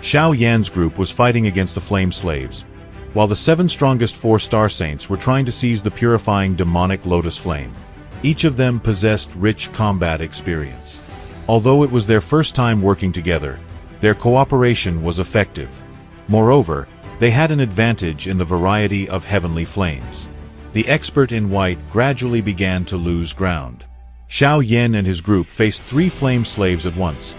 Xiao Yan's group was fighting against the Flame Slaves, while the 7 strongest 4-star saints were trying to seize the purifying demonic lotus flame. Each of them possessed rich combat experience. Although it was their first time working together, their cooperation was effective. Moreover, they had an advantage in the variety of heavenly flames. The expert in white gradually began to lose ground. Xiao Yan and his group faced 3 flame slaves at once,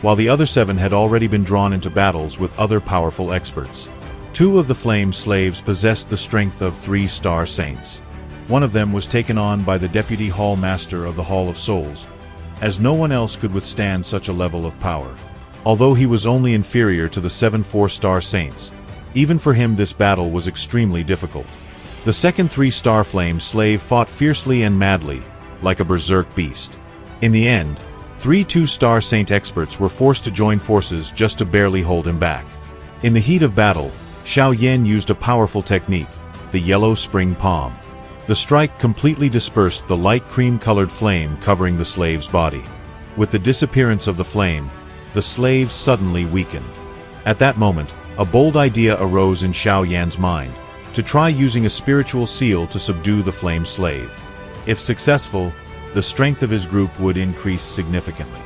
while the other 7 had already been drawn into battles with other powerful experts. 2 of the flame slaves possessed the strength of 3-star saints. One of them was taken on by the Deputy Hall Master of the Hall of Souls, as no one else could withstand such a level of power. Although he was only inferior to the 7 4-star saints, even for him this battle was extremely difficult. The second 3-star flame slave fought fiercely and madly, like a berserk beast. In the end, 3 2-star saint experts were forced to join forces just to barely hold him back. In the heat of battle, Xiao Yan used a powerful technique, the yellow spring palm. The strike completely dispersed the light cream-colored flame covering the slave's body. With the disappearance of the flame, the slave suddenly weakened. At that moment, a bold idea arose in Xiao Yan's mind, to try using a spiritual seal to subdue the flame slave. If successful, the strength of his group would increase significantly.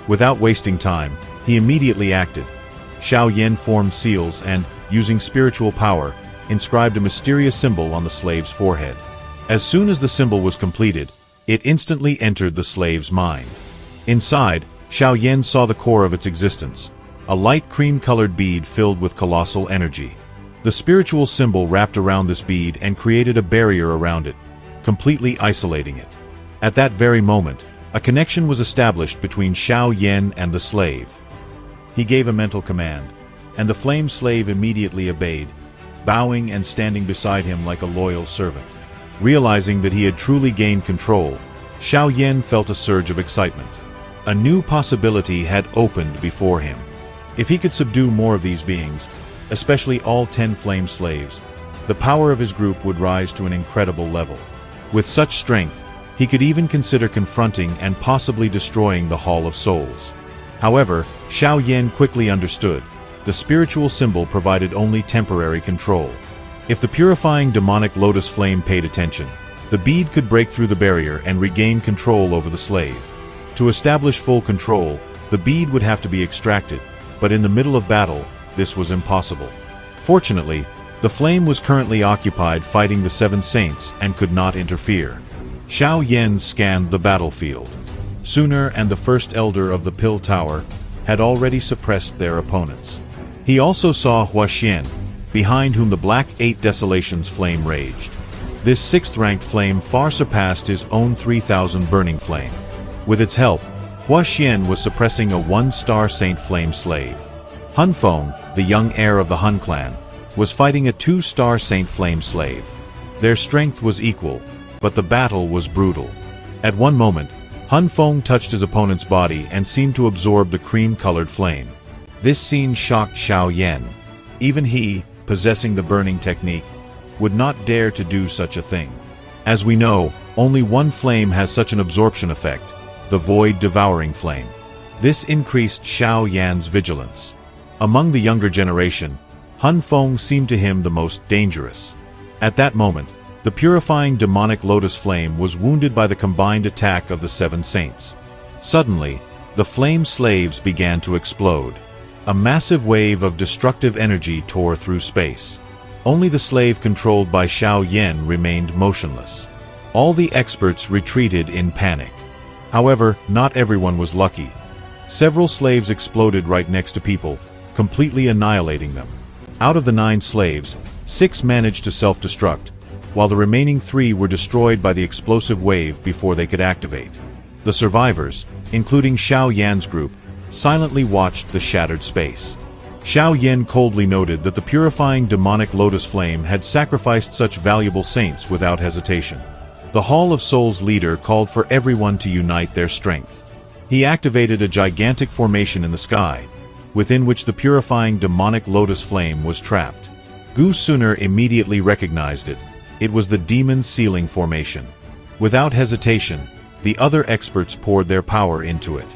Without wasting time, he immediately acted. Xiao Yan formed seals and, using spiritual power, inscribed a mysterious symbol on the slave's forehead. As soon as the symbol was completed, it instantly entered the slave's mind. Inside, Xiao Yan saw the core of its existence, a light cream-colored bead filled with colossal energy. The spiritual symbol wrapped around this bead and created a barrier around it, completely isolating it. At that very moment, a connection was established between Xiao Yan and the slave. He gave a mental command, and the flame slave immediately obeyed, bowing and standing beside him like a loyal servant. Realizing that he had truly gained control, Xiao Yan felt a surge of excitement. A new possibility had opened before him. If he could subdue more of these beings, especially all 10 flame slaves, the power of his group would rise to an incredible level. With such strength, he could even consider confronting and possibly destroying the Hall of Souls. However, Xiao Yan quickly understood, the spiritual symbol provided only temporary control. If the purifying demonic lotus flame paid attention, the bead could break through the barrier and regain control over the slave. To establish full control, the bead would have to be extracted, but in the middle of battle, this was impossible. Fortunately, the flame was currently occupied fighting the 7 saints and could not interfere. Xiao Yan scanned the battlefield. Sooner and the first elder of the Pill Tower had already suppressed their opponents. He also saw Huaxian, behind whom the Black 8 Desolations flame raged. This 6th-ranked flame far surpassed his own 3,000 burning flame. With its help, Huaxian was suppressing a 1-star saint flame slave. Han Feng, the young heir of the Han clan, was fighting a 2-star saint flame slave. Their strength was equal, but the battle was brutal. At one moment, Han Feng touched his opponent's body and seemed to absorb the cream-colored flame. This scene shocked Xiao Yan. Even he, possessing the burning technique, would not dare to do such a thing. As we know, only one flame has such an absorption effect, the void devouring flame. This increased Xiao Yan's vigilance. Among the younger generation, Han Feng seemed to him the most dangerous. At that moment, the purifying demonic lotus flame was wounded by the combined attack of the 7 saints. Suddenly, the flame slaves began to explode. A massive wave of destructive energy tore through space. Only the slave controlled by Xiao Yan remained motionless. All the experts retreated in panic. However, not everyone was lucky. Several slaves exploded right next to people, completely annihilating them. Out of the 9 slaves, 6 managed to self-destruct, while the remaining 3 were destroyed by the explosive wave before they could activate. The survivors, including Xiao Yan's group, silently watched the shattered space. Xiao Yan coldly noted that the purifying demonic lotus flame had sacrificed such valuable saints without hesitation. The Hall of Souls leader called for everyone to unite their strength. He activated a gigantic formation in the sky, within which the purifying demonic lotus flame was trapped. Gu Suner immediately recognized it. It was the demon sealing formation. Without hesitation, the other experts poured their power into it.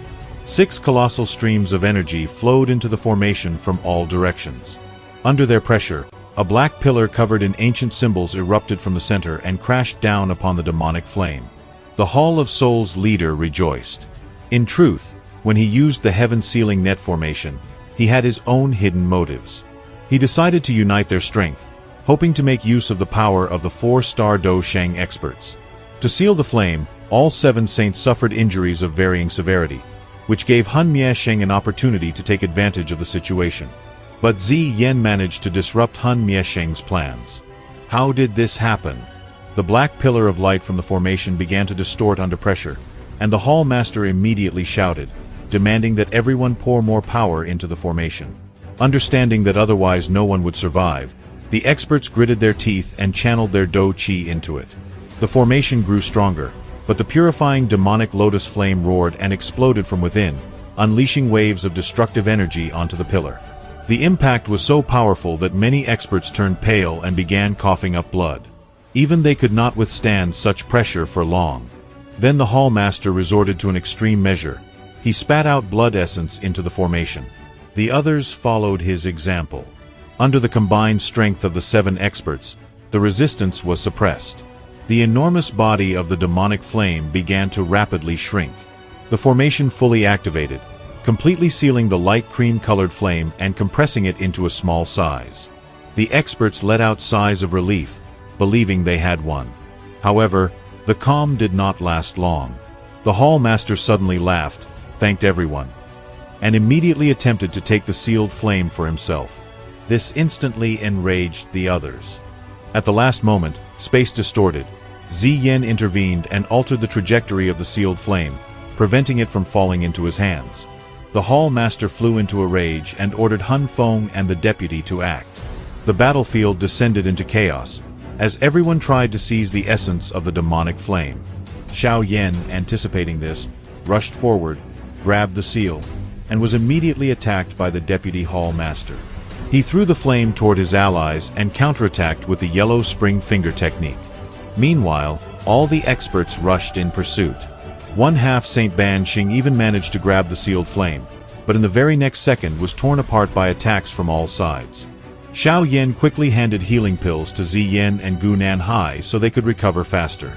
6 colossal streams of energy flowed into the formation from all directions. Under their pressure, a black pillar covered in ancient symbols erupted from the center and crashed down upon the demonic flame. The Hall of Souls leader rejoiced. In truth, when he used the heaven-sealing net formation, he had his own hidden motives. He decided to unite their strength, hoping to make use of the power of the 4-star Do Sheng experts. To seal the flame, all 7 saints suffered injuries of varying severity, which gave Han Miesheng an opportunity to take advantage of the situation. But Zi Yan managed to disrupt Han Miesheng's plans. How did this happen? The black pillar of light from the formation began to distort under pressure, and the Hall Master immediately shouted, demanding that everyone pour more power into the formation. Understanding that otherwise no one would survive, the experts gritted their teeth and channeled their Do Qi into it. The formation grew stronger, but the purifying demonic lotus flame roared and exploded from within, unleashing waves of destructive energy onto the pillar. The impact was so powerful that many experts turned pale and began coughing up blood. Even they could not withstand such pressure for long. Then the Hall Master resorted to an extreme measure. He spat out blood essence into the formation. The others followed his example. Under the combined strength of the 7 experts, the resistance was suppressed. The enormous body of the demonic flame began to rapidly shrink. The formation fully activated, completely sealing the light cream-colored flame and compressing it into a small size. The experts let out sighs of relief, believing they had won. However, the calm did not last long. The Hall Master suddenly laughed, thanked everyone, and immediately attempted to take the sealed flame for himself. This instantly enraged the others. At the last moment, space distorted. Zi Yan intervened and altered the trajectory of the sealed flame, preventing it from falling into his hands. The Hall Master flew into a rage and ordered Han Feng and the deputy to act. The battlefield descended into chaos, as everyone tried to seize the essence of the demonic flame. Xiao Yan, anticipating this, rushed forward, grabbed the seal, and was immediately attacked by the deputy Hall Master. He threw the flame toward his allies and counterattacked with the yellow spring finger technique. Meanwhile, all the experts rushed in pursuit. One-half Saint Ban Xing even managed to grab the sealed flame, but in the very next second was torn apart by attacks from all sides. Xiao Yan quickly handed healing pills to Zi Yan and Gu Nanhai so they could recover faster.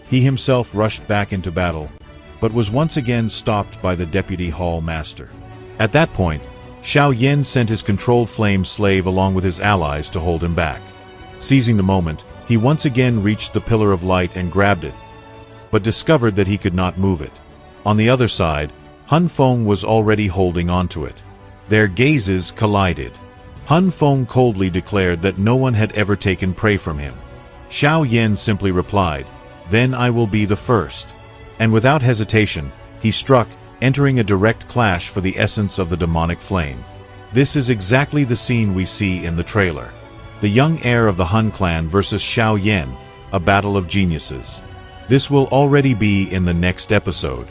He himself rushed back into battle, but was once again stopped by the deputy Hall Master. At that point, Xiao Yan sent his controlled flame slave along with his allies to hold him back. Seizing the moment, he once again reached the pillar of light and grabbed it, but discovered that he could not move it. On the other side, Han Feng was already holding onto it. Their gazes collided. Han Feng coldly declared that no one had ever taken prey from him. Xiao Yan simply replied, "Then I will be the first." And without hesitation, he struck, entering a direct clash for the essence of the demonic flame. This is exactly the scene we see in the trailer. The young heir of the Han clan versus Xiao Yan, a battle of geniuses. This will already be in the next episode.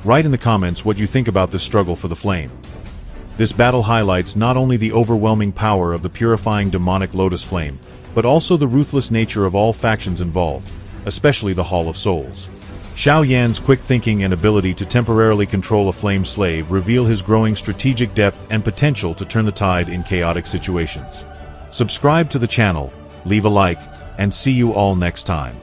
Write in the comments what you think about this struggle for the flame. This battle highlights not only the overwhelming power of the purifying demonic lotus flame, but also the ruthless nature of all factions involved, especially the Hall of Souls. Xiao Yan's quick thinking and ability to temporarily control a flame slave reveal his growing strategic depth and potential to turn the tide in chaotic situations. Subscribe to the channel, leave a like, and see you all next time.